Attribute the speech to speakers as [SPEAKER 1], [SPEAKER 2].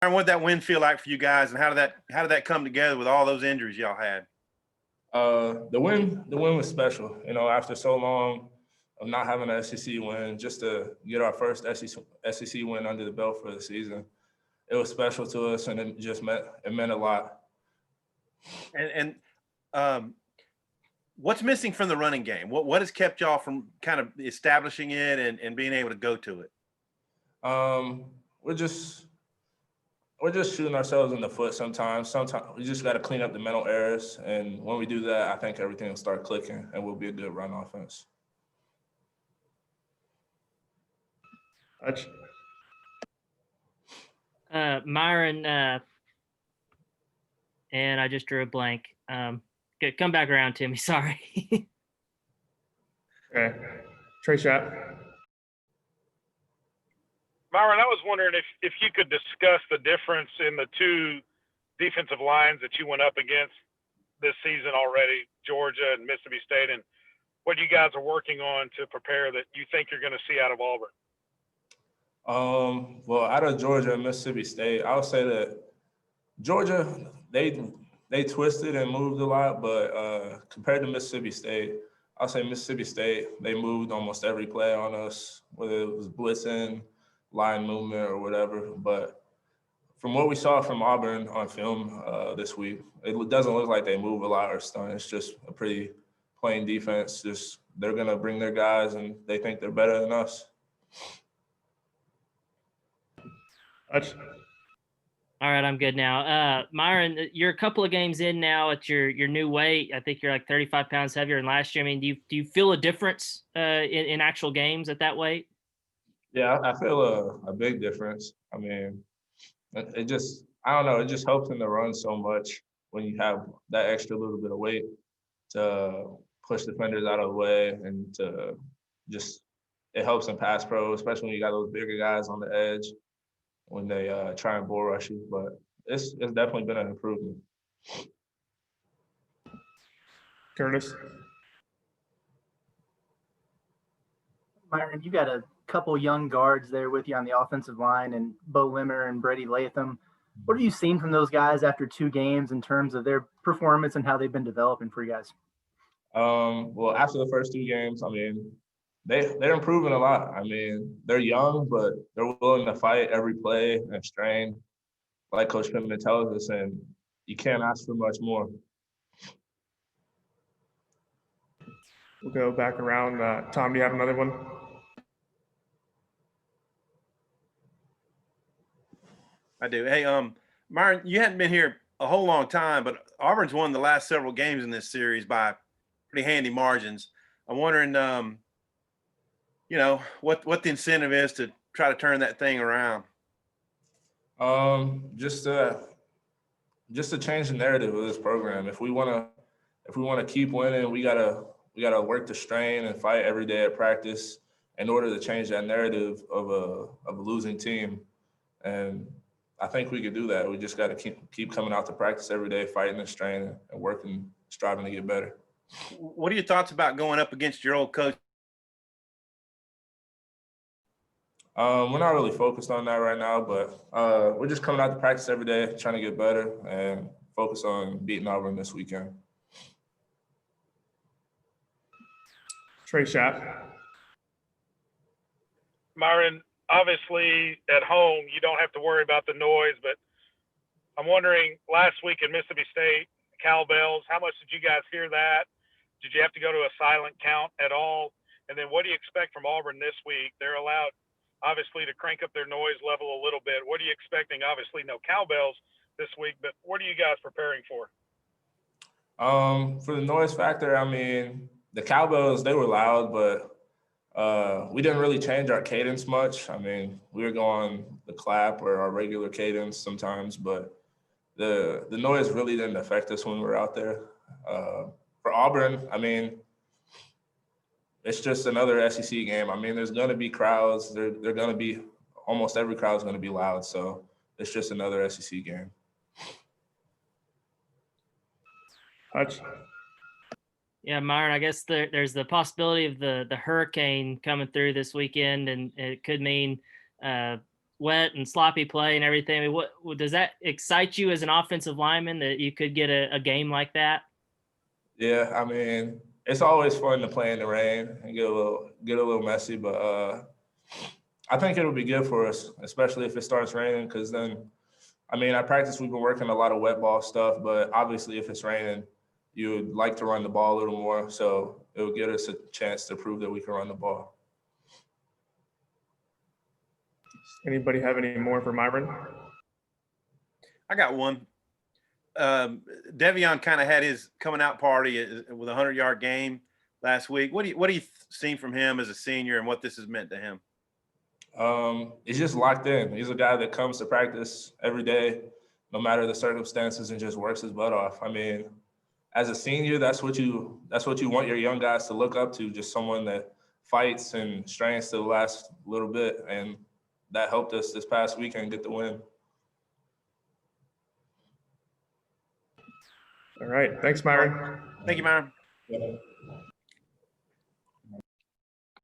[SPEAKER 1] And what did that win feel like for you guys, and how did that come together with all those injuries y'all had?
[SPEAKER 2] The win was special. You know, after so long of not having an SEC win, just to get our first SEC win under the belt for the season, it was special to us, and it meant a lot.
[SPEAKER 1] And what's missing from the running game? What has kept y'all from kind of establishing it and being able to go to it?
[SPEAKER 2] We're just shooting ourselves in the foot sometimes. Sometimes we just got to clean up the mental errors, and when we do that, I think everything will start clicking, and we'll be a good run offense.
[SPEAKER 3] Myron, and I just drew a blank. Come back around to me. Sorry.
[SPEAKER 4] Okay. Trey Shot.
[SPEAKER 5] Myron, I was wondering if you could discuss the difference in the two defensive lines that you went up against this season already, Georgia and Mississippi State, and what you guys are working on to prepare that you think you're going to see out of Auburn.
[SPEAKER 2] Well, out of Georgia and Mississippi State, I would say that Georgia, they twisted and moved a lot, but compared to Mississippi State, I'll say Mississippi State, they moved almost every play on us, whether it was blitzing, line movement, or whatever. But from what we saw from Auburn on film this week, it doesn't look like they move a lot or stunt. It's just a pretty plain defense. Just they're going to bring their guys, and they think they're better than us.
[SPEAKER 3] All right, I'm good now. Myron, you're a couple of games in now at your new weight. I think you're like 35 pounds heavier than last year. I mean, do you feel a difference in actual games at that weight?
[SPEAKER 2] Yeah, I feel a big difference. I mean, it just, I don't know, it just helps in the run so much when you have that extra little bit of weight to push defenders out of the way, and to just, it helps in pass pro, especially when you got those bigger guys on the edge when they try and bull rush you. But it's definitely been an improvement.
[SPEAKER 4] Curtis.
[SPEAKER 6] Myron, you got a couple young guards there with you on the offensive line, and Bo Limmer and Brady Latham. What have you seen from those guys after 2 games in terms of their performance and how they've been developing for you guys?
[SPEAKER 2] Well, after the first 2 games, I mean, they're improving a lot. I mean, they're young, but they're willing to fight every play and strain, like Coach Pittman tells us, and you can't ask for much more.
[SPEAKER 4] We'll go back around. Tom, do you have another one?
[SPEAKER 1] I do. Hey, Myron, you hadn't been here a whole long time, but Auburn's won the last several games in this series by pretty handy margins. I'm wondering, what the incentive is to try to turn that thing around.
[SPEAKER 2] Just to change the narrative of this program. If we want to keep winning, we gotta work the strain and fight every day at practice in order to change that narrative of a losing team. And I think we could do that. We just got to keep coming out to practice every day, fighting the strain and working, striving to get better.
[SPEAKER 1] What are your thoughts about going up against your old coach?
[SPEAKER 2] We're not really focused on that right now, but we're just coming out to practice every day, trying to get better and focus on beating Auburn this weekend.
[SPEAKER 4] Trey Shot.
[SPEAKER 5] Myron, obviously at home you don't have to worry about the noise, but I'm wondering, last week in Mississippi State, cowbells, how much did you guys hear that? Did you have to go to a silent count at all? And then what do you expect from Auburn this week? They're allowed, obviously, to crank up their noise level a little bit. What are you expecting? Obviously, no cowbells this week, but what are you guys preparing for?
[SPEAKER 2] For the noise factor, I mean, the cowbells, they were loud, but we didn't really change our cadence much. I mean, we were going the clap or our regular cadence sometimes, but the noise really didn't affect us when we were out there. For Auburn, I mean, it's just another SEC game. I mean, there's going to be crowds. They're going to be, almost every crowd is going to be loud. So it's just another SEC game.
[SPEAKER 4] Hutch.
[SPEAKER 3] Yeah, Myron, I guess there's the possibility of the hurricane coming through this weekend, and it could mean wet and sloppy play and everything. I mean, what does that excite you as an offensive lineman that you could get a game like that?
[SPEAKER 2] Yeah, I mean, it's always fun to play in the rain and get a little messy, but I think it'll be good for us, especially if it starts raining, because then, I mean, at practice we've been working a lot of wet ball stuff, but obviously if it's raining, you would like to run the ball a little more, so it'll give us a chance to prove that we can run the ball.
[SPEAKER 4] Anybody have any more for Myron?
[SPEAKER 1] I got one. Devion kind of had his coming out party with a 100-yard game last week. What do you seen from him as a senior and what this has meant to him?
[SPEAKER 2] He's just locked in. He's a guy that comes to practice every day, no matter the circumstances, and just works his butt off. I mean, as a senior, that's what you want your young guys to look up to, just someone that fights and strains to the last little bit. And that helped us this past weekend get the win.
[SPEAKER 4] All right. Thanks, Myron.
[SPEAKER 1] Thank you, Myron.
[SPEAKER 2] Yeah.